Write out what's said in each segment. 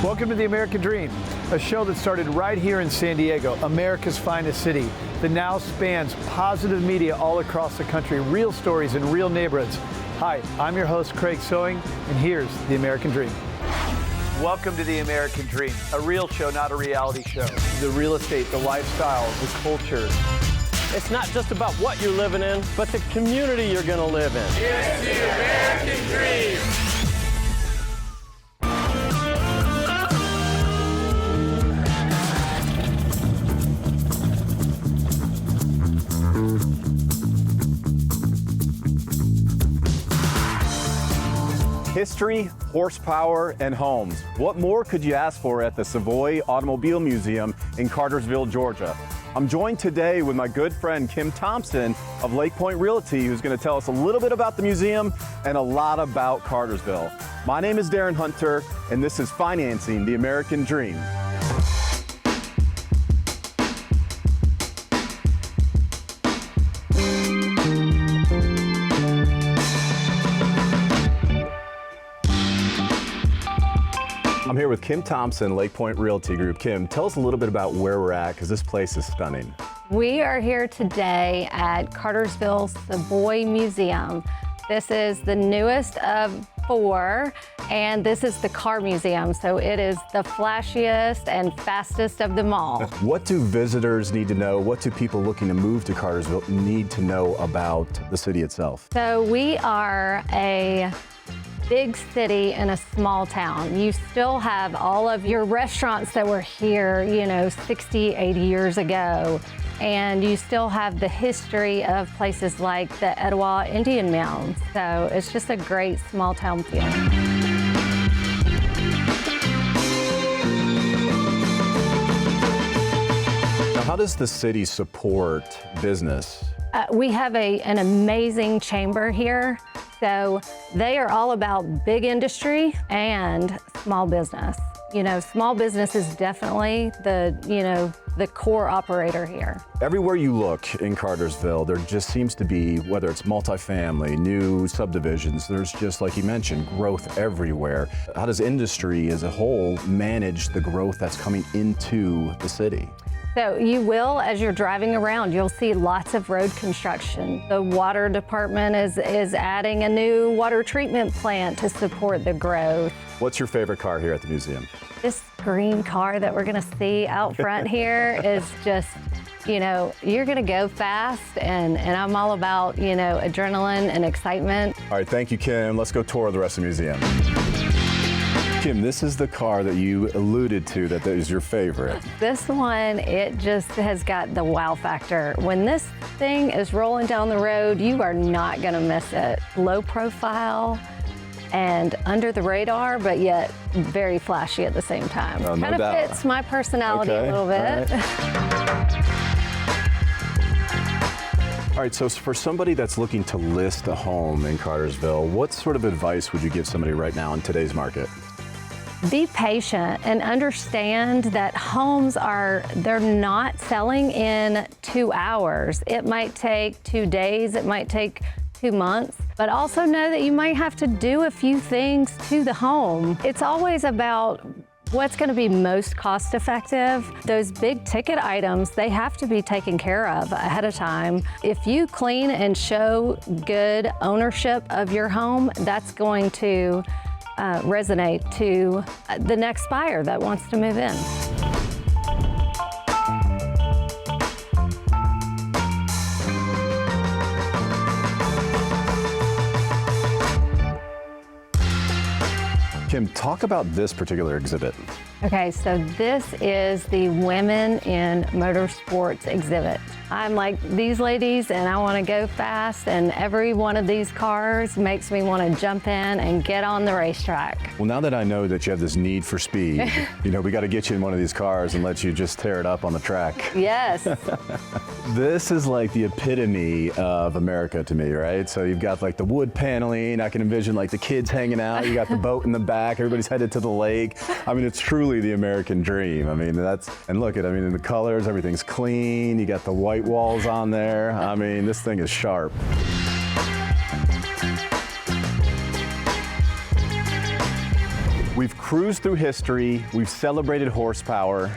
Welcome to the American Dream, a show that started right here in San Diego, America's finest city, that now spans positive media all across the country, real stories in real neighborhoods. Hi, I'm your host, Craig Sewing, and here's the American Dream. Welcome to the American Dream, a real show, not a reality show. The real estate, the lifestyle, the culture. It's not just about what you're living in, but the community you're going to live in. It's the American Dream. History, horsepower, and homes. What more could you ask for at the Savoy Automobile Museum in Cartersville, Georgia? I'm joined today with my good friend Kim Thompson of Lake Point Realty, who's going to tell us a little bit about the museum and a lot about Cartersville. My name is Darren Hunter, and this is Financing the American Dream. I'm here with Kim Thompson, Lake Point Realty Group. Kim, tell us a little bit about where we're at, because this place is stunning. We are here today at Cartersville Savoy Museum. This is the newest of 4, and this is the car museum, so it is the flashiest and fastest of them all. What do visitors need to know? What do people looking to move to Cartersville need to know about the city itself? So we are a big city in a small town. You still have all of your restaurants that were here, 60, 80 years ago. And you still have the history of places like the Etowah Indian Mounds. So it's just a great small town feel. Now, how does the city support business? We have an amazing chamber here. So they are all about big industry and small business. Small business is definitely the core operator here. Everywhere you look in Cartersville, there just seems to be, whether it's multifamily, new subdivisions, there's just, like you mentioned, growth everywhere. How does industry as a whole manage the growth that's coming into the city? So you will, as you're driving around, you'll see lots of road construction. The water department is adding a new water treatment plant to support the growth. What's your favorite car here at the museum? This green car that we're gonna see out front here is just, you're gonna go fast, and I'm all about, adrenaline and excitement. All right, thank you, Kim. Let's go tour the rest of the museum. Kim, this is the car that you alluded to that is your favorite. This one, it just has got the wow factor. When this thing is rolling down the road, you are not gonna miss it. Low profile and under the radar, but yet very flashy at the same time. Oh, no kind of doubt. fits my personality a little bit. All right, so for somebody that's looking to list a home in Cartersville, what sort of advice would you give somebody right now in today's market? Be patient and understand that homes they're not selling in 2 hours. It might take 2 days, it might take 2 months, but also know that you might have to do a few things to the home. It's always about what's going to be most cost effective. Those big ticket items, they have to be taken care of ahead of time. If you clean and show good ownership of your home, that's going to resonate to the next buyer that wants to move in. Kim, talk about this particular exhibit. Okay, so this is the Women in Motorsports exhibit. I'm like these ladies and I want to go fast, and every one of these cars makes me want to jump in and get on the racetrack. Well, now that I know that you have this need for speed, we got to get you in one of these cars and let you just tear it up on the track. Yes. This is like the epitome of America to me, right? So you've got like the wood paneling. I can envision like the kids hanging out. You got the boat in the back. Everybody's headed to the lake. I mean, it's truly the American dream. I mean, and look at, in the colors, everything's clean. You got the white walls on there. I mean, this thing is sharp. We've cruised through history, we've celebrated horsepower.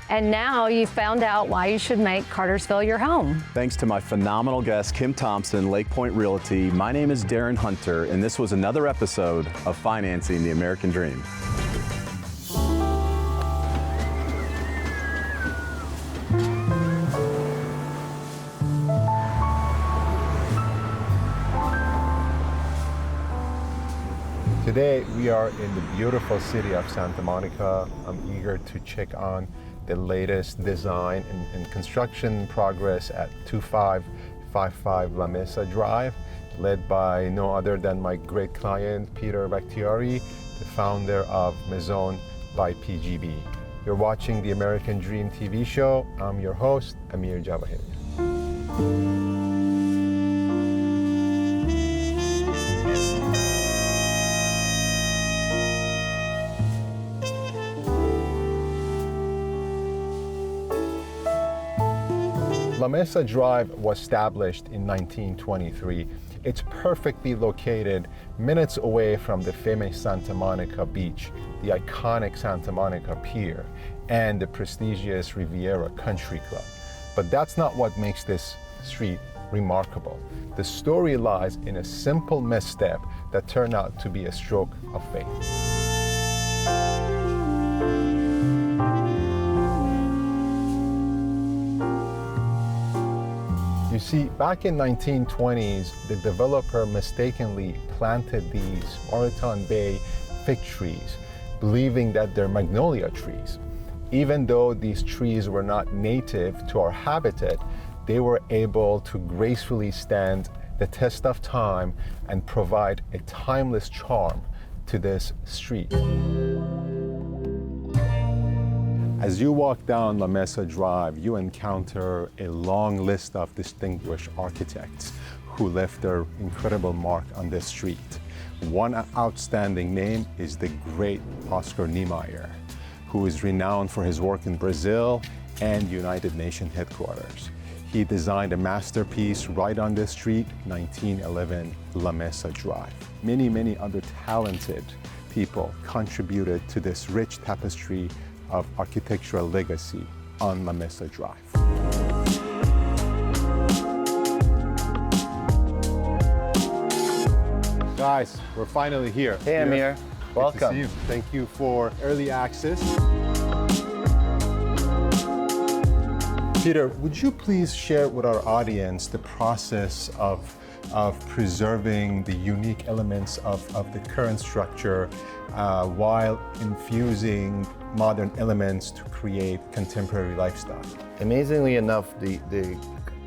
And now you found out why you should make Cartersville your home. Thanks to my phenomenal guest, Kim Thompson, Lake Point Realty. My name is Darren Hunter, and this was another episode of Financing the American Dream. Today we are in the beautiful city of Santa Monica. I'm eager to check on the latest design and construction progress at 2555 Lamesa Drive, led by no other than my great client, Peter Bakhtiari, the founder of Maison by PGB. You're watching the American Dream TV show. I'm your host, Amir Jawahiri. Lamesa Drive was established in 1923. It's perfectly located minutes away from the famous Santa Monica Beach, the iconic Santa Monica Pier, and the prestigious Riviera Country Club. But that's not what makes this street remarkable. The story lies in a simple misstep that turned out to be a stroke of fate. You see, back in 1920s, the developer mistakenly planted these Moreton Bay fig trees, believing that they're magnolia trees. Even though these trees were not native to our habitat, they were able to gracefully stand the test of time and provide a timeless charm to this street. As you walk down Lamesa Drive, you encounter a long list of distinguished architects who left their incredible mark on this street. One outstanding name is the great Oscar Niemeyer, who is renowned for his work in Brazil and United Nations headquarters. He designed a masterpiece right on this street, 1911 Lamesa Drive. Many other talented people contributed to this rich tapestry of architectural legacy on Lamesa Drive. Guys, we're finally here. Hey Amir, welcome. Good to see you. Thank you for early access. Peter, would you please share with our audience the process of preserving the unique elements of the current structure while infusing modern elements to create contemporary lifestyle? Amazingly enough, the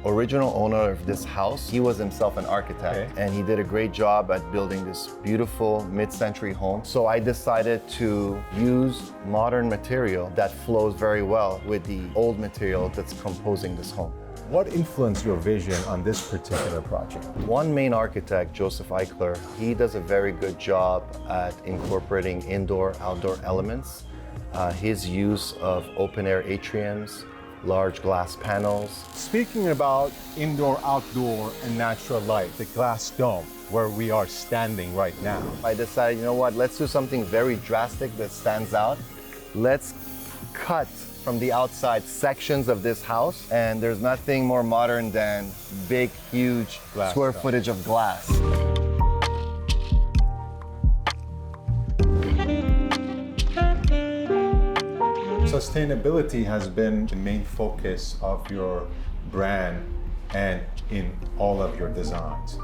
original owner of this house, he was himself an architect, and he did a great job at building this beautiful mid-century home. So I decided to use modern material that flows very well with the old material that's composing this home. What influenced your vision on this particular project? One main architect, Joseph Eichler, he does a very good job at incorporating indoor-outdoor elements. His use of open-air atriums, large glass panels. Speaking about indoor, outdoor, and natural light, the glass dome, where we are standing right now. I decided, you know what, let's do something very drastic that stands out. Let's cut from the outside sections of this house, and there's nothing more modern than big, huge square footage of glass. Sustainability has been the main focus of your brand and in all of your designs.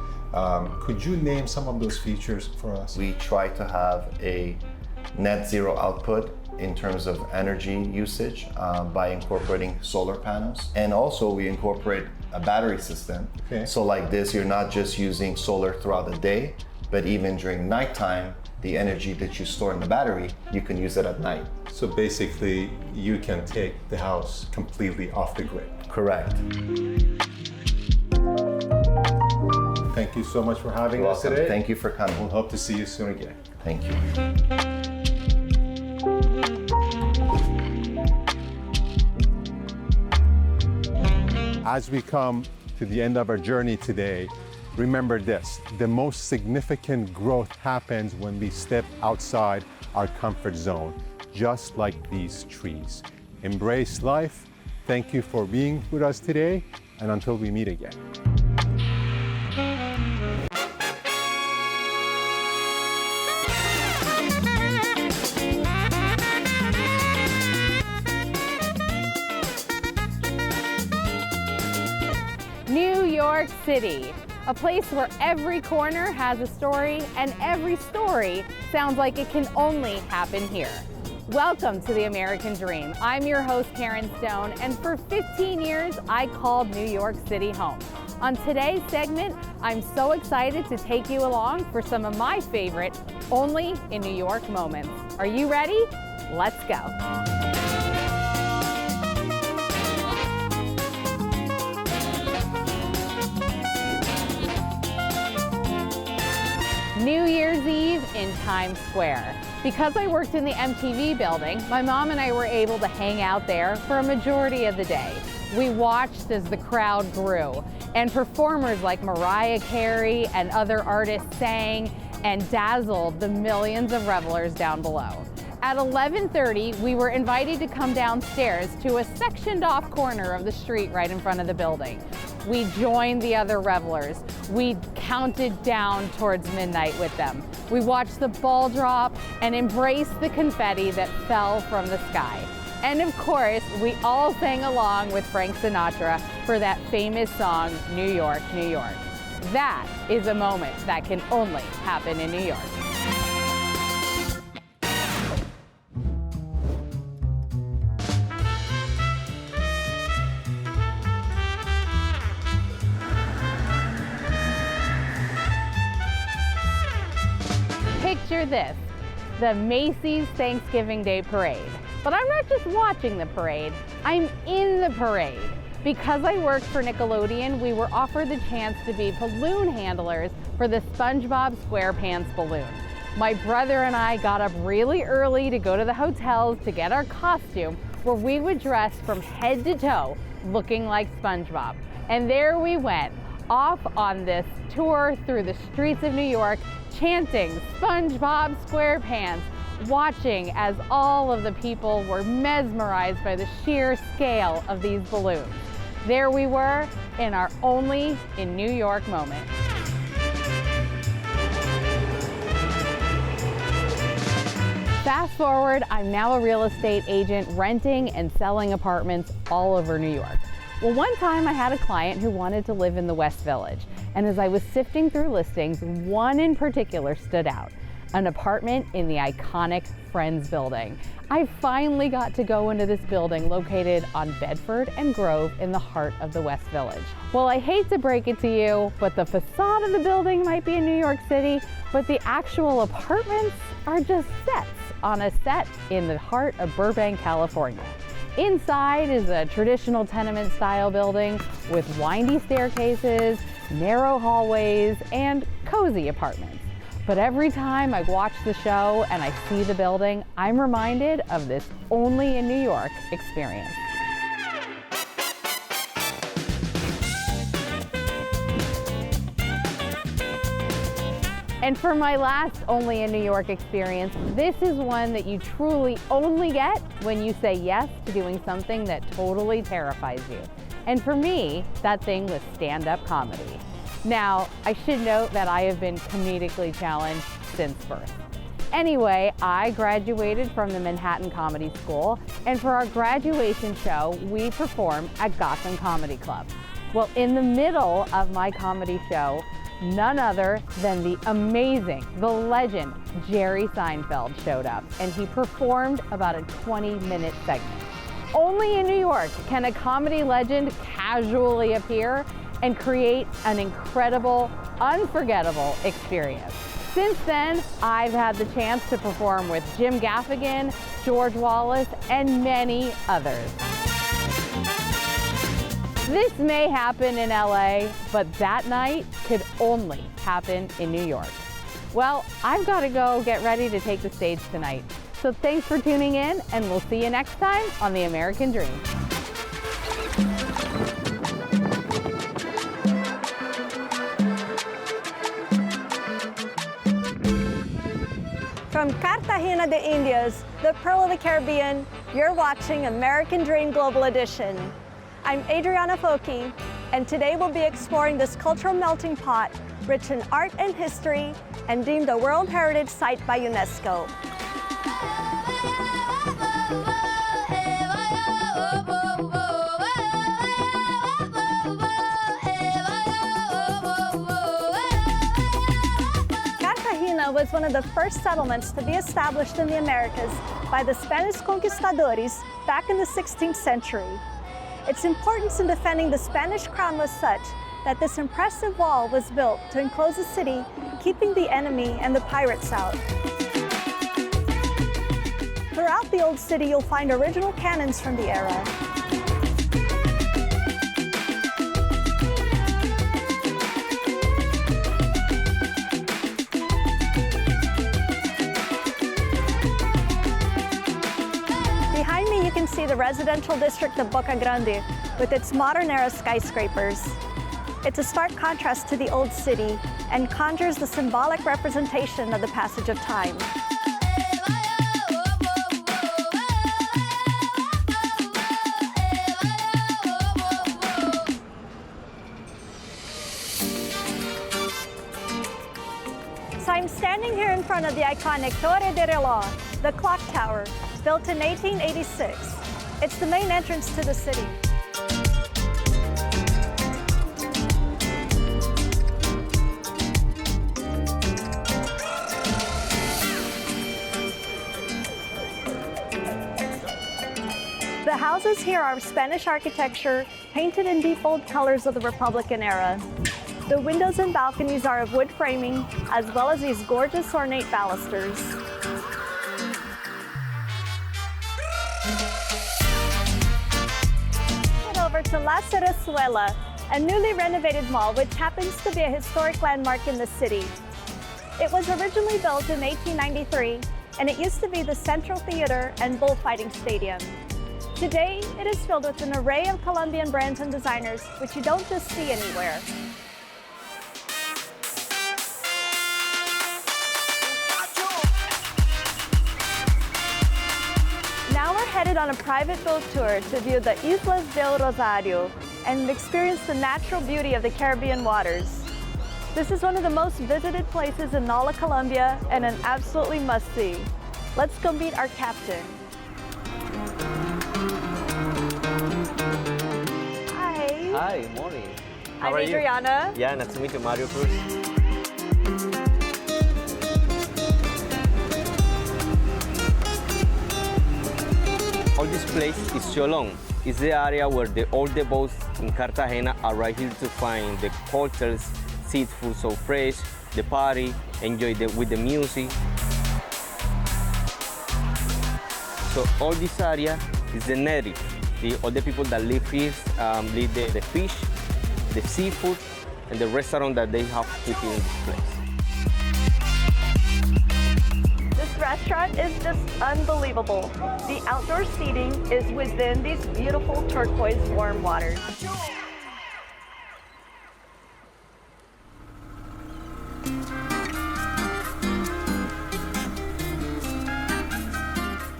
Could you name some of those features for us? We try to have a net zero output in terms of energy usage by incorporating solar panels. And also we incorporate a battery system. Okay. So like this, you're not just using solar throughout the day, but even during nighttime, the energy that you store in the battery, you can use it at night. So basically, you can take the house completely off the grid. Correct. Thank you so much for having You're us welcome. today. Thank you for coming. We'll hope to see you soon again. Thank you. As we come to the end of our journey today, Remember this, the most significant growth happens when we step outside our comfort zone, just like these trees. Embrace life. Thank you for being with us today, and until we meet again. New York City, a place where every corner has a story and every story sounds like it can only happen here. Welcome to the American Dream. I'm your host, Karen Stone, and for 15 years, I called New York City home. On today's segment, I'm so excited to take you along for some of my favorite only in New York moments. Are you ready? Let's go. New Year's Eve in Times Square. Because I worked in the MTV building, my mom and I were able to hang out there for a majority of the day. We watched as the crowd grew, and performers like Mariah Carey and other artists sang and dazzled the millions of revelers down below. At 11:30, we were invited to come downstairs to a sectioned off corner of the street right in front of the building. We joined the other revelers. We counted down towards midnight with them. We watched the ball drop and embraced the confetti that fell from the sky. And of course, we all sang along with Frank Sinatra for that famous song, New York, New York. That is a moment that can only happen in New York. Picture this, the Macy's Thanksgiving Day Parade. But I'm not just watching the parade, I'm in the parade. Because I worked for Nickelodeon, we were offered the chance to be balloon handlers for the SpongeBob SquarePants balloon. My brother and I got up really early to go to the hotels to get our costume, where we would dress from head to toe, looking like SpongeBob. And there we went, off on this tour through the streets of New York, chanting SpongeBob SquarePants, watching as all of the people were mesmerized by the sheer scale of these balloons. There we were in our only in New York moment. Fast forward, I'm now a real estate agent renting and selling apartments all over New York. Well, one time I had a client who wanted to live in the West Village, and as I was sifting through listings, one in particular stood out, an apartment in the iconic Friends building. I finally got to go into this building located on Bedford and Grove in the heart of the West Village. Well, I hate to break it to you, but the facade of the building might be in New York City, but the actual apartments are just sets on a set in the heart of Burbank, California. Inside is a traditional tenement style building with windy staircases, narrow hallways, and cozy apartments. But every time I watch the show and I see the building, I'm reminded of this only in New York experience. And for my last only in New York experience, this is one that you truly only get when you say yes to doing something that totally terrifies you. And for me, that thing was stand-up comedy. Now, I should note that I have been comedically challenged since birth. Anyway, I graduated from the Manhattan Comedy School, and for our graduation show, we performed at Gotham Comedy Club. Well, in the middle of my comedy show, none other than the amazing, the legend, Jerry Seinfeld showed up, and he performed about a 20-minute segment. Only in New York can a comedy legend casually appear and create an incredible, unforgettable experience. Since then, I've had the chance to perform with Jim Gaffigan, George Wallace, and many others. This may happen in LA, but that night could only happen in New York. Well, I've got to go get ready to take the stage tonight. So thanks for tuning in, and we'll see you next time on The American Dream. From Cartagena de Indias, the Pearl of the Caribbean, you're watching American Dream Global Edition. I'm Adriana Foki, and today we'll be exploring this cultural melting pot, rich in art and history, and deemed a World Heritage Site by UNESCO. Cartagena was one of the first settlements to be established in the Americas by the Spanish conquistadores back in the 16th century. Its importance in defending the Spanish crown was such that this impressive wall was built to enclose the city, keeping the enemy and the pirates out. Throughout the old city, you'll find original cannons from the era. Behind me, you can see the residential district of Boca Grande with its modern era skyscrapers. It's a stark contrast to the old city and conjures the symbolic representation of the passage of time. So I'm standing here in front of the iconic Torre de Reloj, the clock tower, built in 1886. It's the main entrance to the city. The houses here are Spanish architecture, painted in deep bold colors of the Republican era. The windows and balconies are of wood framing, as well as these gorgeous ornate balusters. Head over to La Zarzuela, a newly renovated mall which happens to be a historic landmark in the city. It was originally built in 1893, and it used to be the Central Theater and Bullfighting Stadium. Today, it is filled with an array of Colombian brands and designers, which you don't just see anywhere. Now we're headed on a private boat tour to view the Islas del Rosario and experience the natural beauty of the Caribbean waters. This is one of the most visited places in all of Colombia and an absolutely must-see. Let's go meet our captain. Hi, morning. I'm Adriana. Yeah, nice to meet you, Mario Cruz. All this place is Cholón. It's the area where all the boats in Cartagena are right here to find the hotels, seafood so fresh, the party, enjoy with the music. So all this area is the native. All the people that live here live the fish, the seafood, and the restaurant that they have put in this place. This restaurant is just unbelievable. The outdoor seating is within these beautiful turquoise warm waters.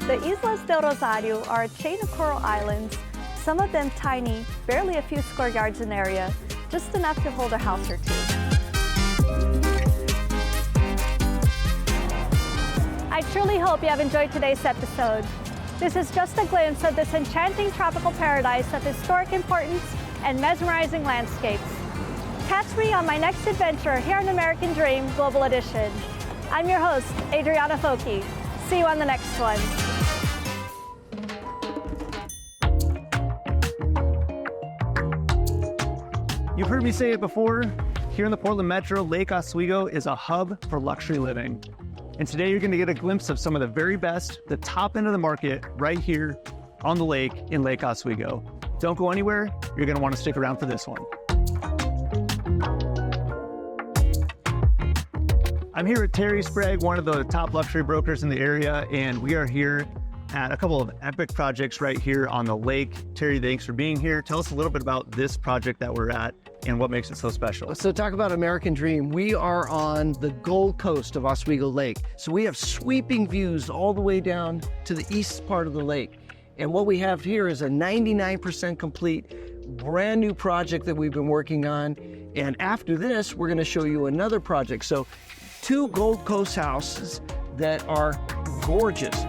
The Islas del Rosario are a chain of coral islands, some of them tiny, barely a few square yards in area, just enough to hold a house or two. I truly hope you have enjoyed today's episode. This is just a glimpse of this enchanting tropical paradise of historic importance and mesmerizing landscapes. Catch me on my next adventure here on American Dream Global Edition. I'm your host, Adriana Foki. See you on the next one. You've heard me say it before, here in the Portland Metro, Lake Oswego is a hub for luxury living. And today you're gonna get a glimpse of some of the very best, the top end of the market right here on the lake in Lake Oswego. Don't go anywhere, you're gonna wanna stick around for this one. I'm here with Terry Sprague, one of the top luxury brokers in the area, and we are here at a couple of epic projects right here on the lake. Terry, thanks for being here. Tell us a little bit about this project that we're at and what makes it so special. So talk about American Dream. We are on the Gold Coast of Oswego Lake. So we have sweeping views all the way down to the east part of the lake. And what we have here is a 99% complete, brand new project that we've been working on. And after this, we're gonna show you another project. So 2 Gold Coast houses that are gorgeous.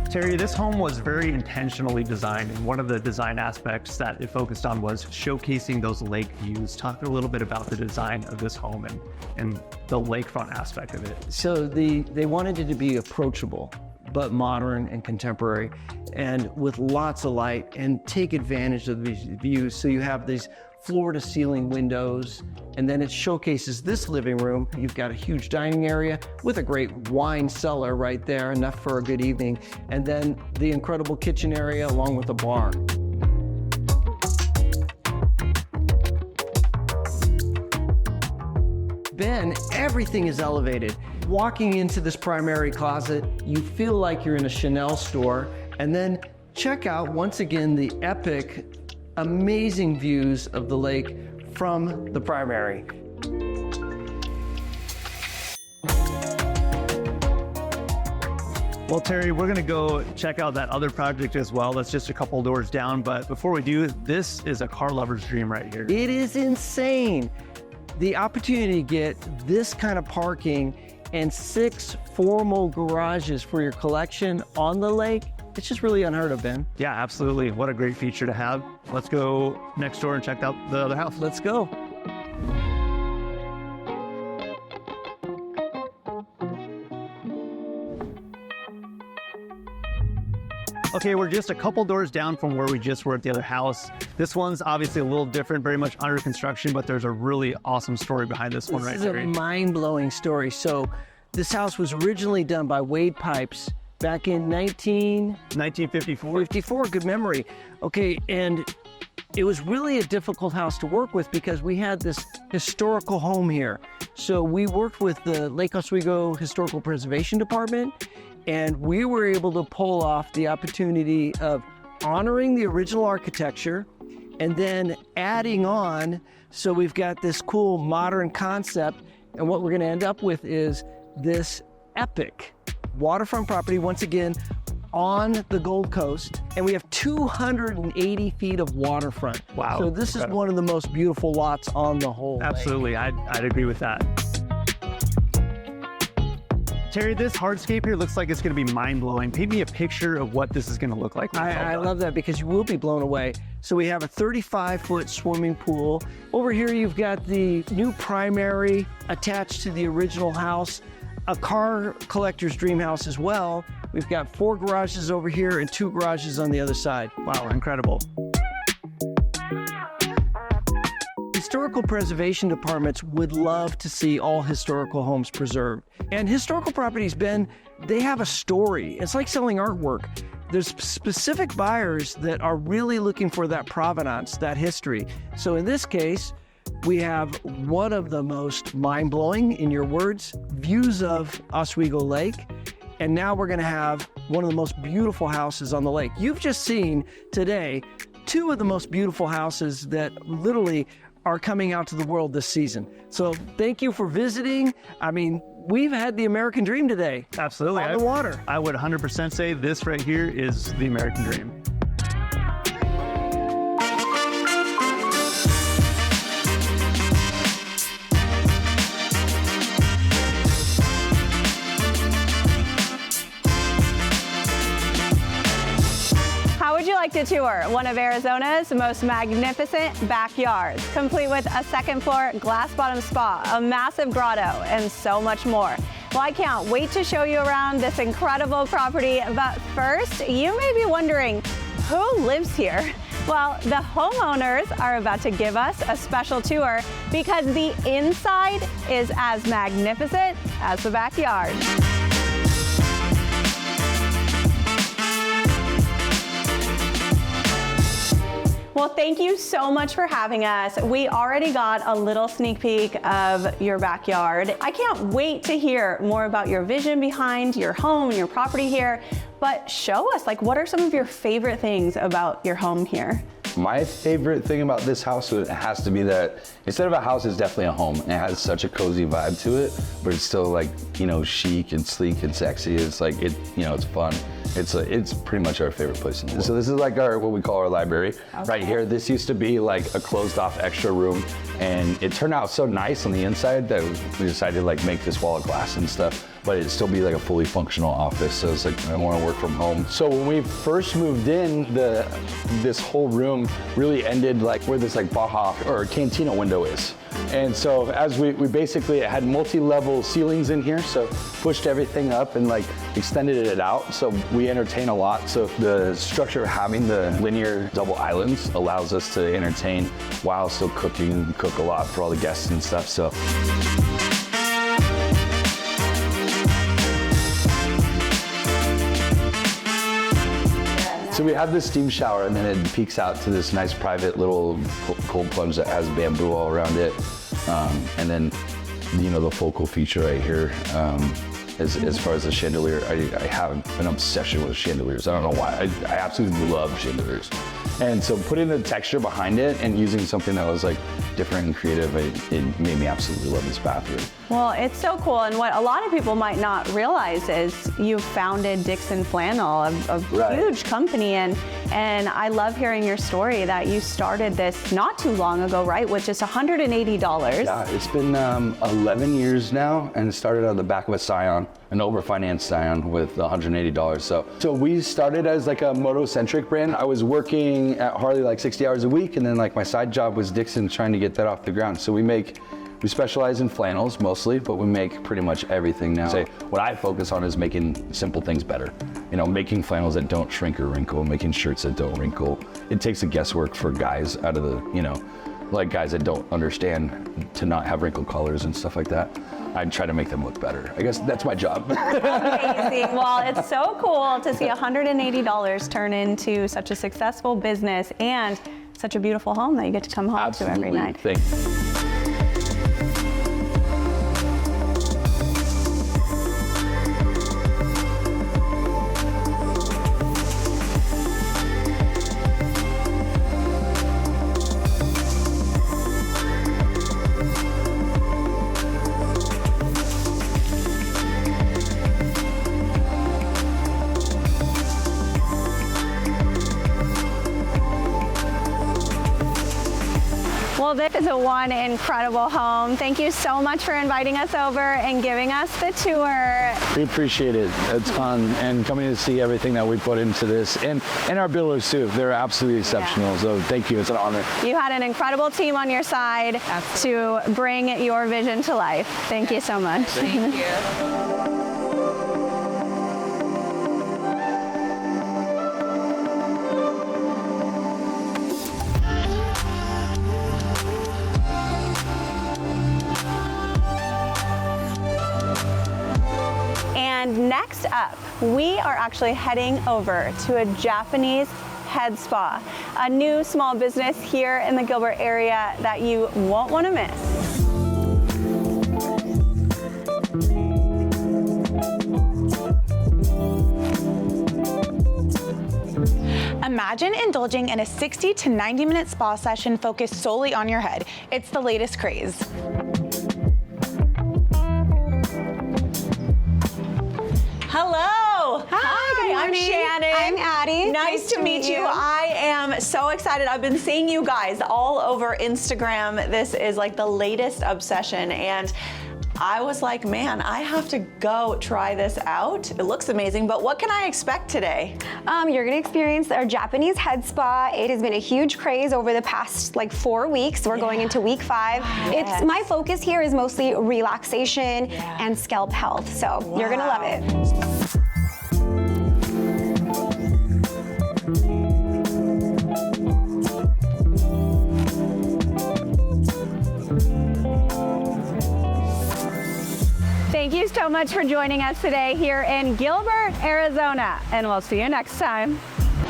Terry, this home was very intentionally designed, and one of the design aspects that it focused on was showcasing those lake views. Talk a little bit about the design of this home and the lakefront aspect of it. So they wanted it to be approachable, but modern and contemporary, and with lots of light, and take advantage of these views. So you have these floor-to-ceiling windows, and then it showcases this living room. You've got a huge dining area with a great wine cellar right there, enough for a good evening, and then the incredible kitchen area along with a bar. Ben, everything is elevated. Walking into this primary closet, you feel like you're in a Chanel store, and then check out, once again, the epic, amazing views of the lake from the primary. Well, Terry, we're gonna go check out that other project as well. That's just a couple doors down, but before we do, this is a car lover's dream right here. It is insane. The opportunity to get this kind of parking and 6 formal garages for your collection on the lake, it's just really unheard of, Ben. Yeah, absolutely. What a great feature to have. Let's go next door and check out the other house. Let's go. Okay, we're just a couple doors down from where we just were at the other house. This one's obviously a little different, very much under construction, but there's a really awesome story behind this one right there. This is a mind-blowing story. So this house was originally done by Wade Pipes back in 1954. 54, good memory. Okay, and it was really a difficult house to work with because we had this historical home here. So we worked with the Lake Oswego Historical Preservation Department, and we were able to pull off the opportunity of honoring the original architecture and then adding on. So we've got this cool modern concept, and what we're gonna end up with is this epic waterfront property, once again, on the Gold Coast, and we have 280 feet of waterfront. Wow. So this is one of the most beautiful lots on the whole lake. Absolutely, I'd agree with that. Terry, this hardscape here looks like it's gonna be mind-blowing. Paint me a picture of what this is gonna look like. I love that because you will be blown away. So we have a 35-foot swimming pool. Over here you've got the new primary attached to the original house, a car collector's dream house as well. We've got 4 garages over here and 2 garages on the other side. Wow, incredible. Historical preservation departments would love to see all historical homes preserved. And historical properties, Ben, they have a story. It's like selling artwork. There's specific buyers that are really looking for that provenance, that history. So in this case, we have one of the most mind-blowing, in your words, views of Oswego Lake. And now we're gonna have one of the most beautiful houses on the lake. You've just seen today 2 of the most beautiful houses that literally are coming out to the world this season. So thank you for visiting. I mean, we've had the American dream today. Absolutely. On the water. I would 100% say this right here is the American dream. Would you like to tour one of Arizona's most magnificent backyards, complete with a 2nd floor glass bottom spa, a massive grotto, and so much more? Well, I can't wait to show you around this incredible property, but first, you may be wondering, who lives here? Well, the homeowners are about to give us a special tour because the inside is as magnificent as the backyard. Well, thank you so much for having us. We already got a little sneak peek of your backyard. I can't wait to hear more about your vision behind your home and your property here, but show us, like, what are some of your favorite things about your home here? My favorite thing about this house, it has to be that instead of a house, it's definitely a home. It has such a cozy vibe to it, but it's still like, you know, chic and sleek and sexy. It's like, it's fun. It's pretty much our favorite place in the world. So this is like what we call our library. Okay. Right here. This used to be like a closed off extra room, and it turned out so nice on the inside that we decided to like make this wall of glass and stuff, but it'd still be like a fully functional office. So it's like, I want to work from home. So when we first moved in, this whole room really ended like where this like Baja or Cantina window is. And so as we basically had multi-level ceilings in here, so pushed everything up and like extended it out. So we entertain a lot. So the structure of having the linear double islands allows us to entertain while still cooking, cook a lot for all the guests and stuff. So. So we have this steam shower, and then it peeks out to this nice private little cold plunge that has bamboo all around it. And then, you know, the focal feature right here, as far as the chandelier, I have an obsession with chandeliers. I don't know why, I absolutely love chandeliers. And so putting the texture behind it and using something that was like different and creative, it made me absolutely love this bathroom. Well, it's so cool, and what a lot of people might not realize is you founded Dixon Flannel, a Right. huge company, and I love hearing your story that you started this not too long ago, right, with just $180. Yeah, it's been 11 years now, and it started on the back of a Scion, an overfinanced Scion with $180. So we started as like a moto-centric brand. I was working at Harley like 60 hours a week, and then like my side job was Dixon, trying to get that off the ground. So we specialize in flannels mostly, but we make pretty much everything now. What I focus on is making simple things better. You know, making flannels that don't shrink or wrinkle, making shirts that don't wrinkle. It takes the guesswork for guys out of the, you know, like guys that don't understand to not have wrinkle colors and stuff like that. I try to make them look better. I guess that's my job. Amazing. Well, it's so cool to see $180 turn into such a successful business and such a beautiful home that you get to come home to every night. Thanks. Well, this is one incredible home. Thank you so much for inviting us over and giving us the tour. We appreciate it. It's fun, and coming to see everything that we put into this, and our builders too. They're absolutely exceptional. Yeah. So thank you. It's an honor. You had an incredible team on your side to bring your vision to life. Thank you so much. Thank you. And next up, we are actually heading over to a Japanese head spa, a new small business here in the Gilbert area that you won't want to miss. Imagine indulging in a 60 to 90-minute spa session focused solely on your head. It's the latest craze. Hello. Hi, I'm Shannon. I'm Addie. Nice to meet you. I am so excited. I've been seeing you guys all over Instagram. This is like the latest obsession, and I was like, man, I have to go try this out. It looks amazing, but what can I expect today? You're gonna experience our Japanese head spa. It has been a huge craze over the past like 4 weeks. We're going into week 5. Yes. My focus here is mostly relaxation and scalp health, so you're gonna love it. Thank you so much for joining us today here in Gilbert, Arizona, and we'll see you next time.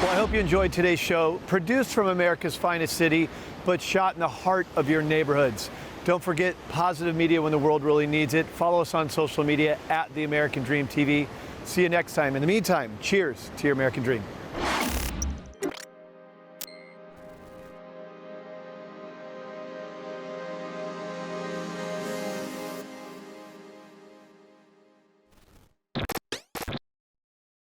Well, I hope you enjoyed today's show, produced from America's finest city, but shot in the heart of your neighborhoods. Don't forget positive media when the world really needs it. Follow us on social media at The American Dream TV. See you next time. In the meantime, cheers to your American dream.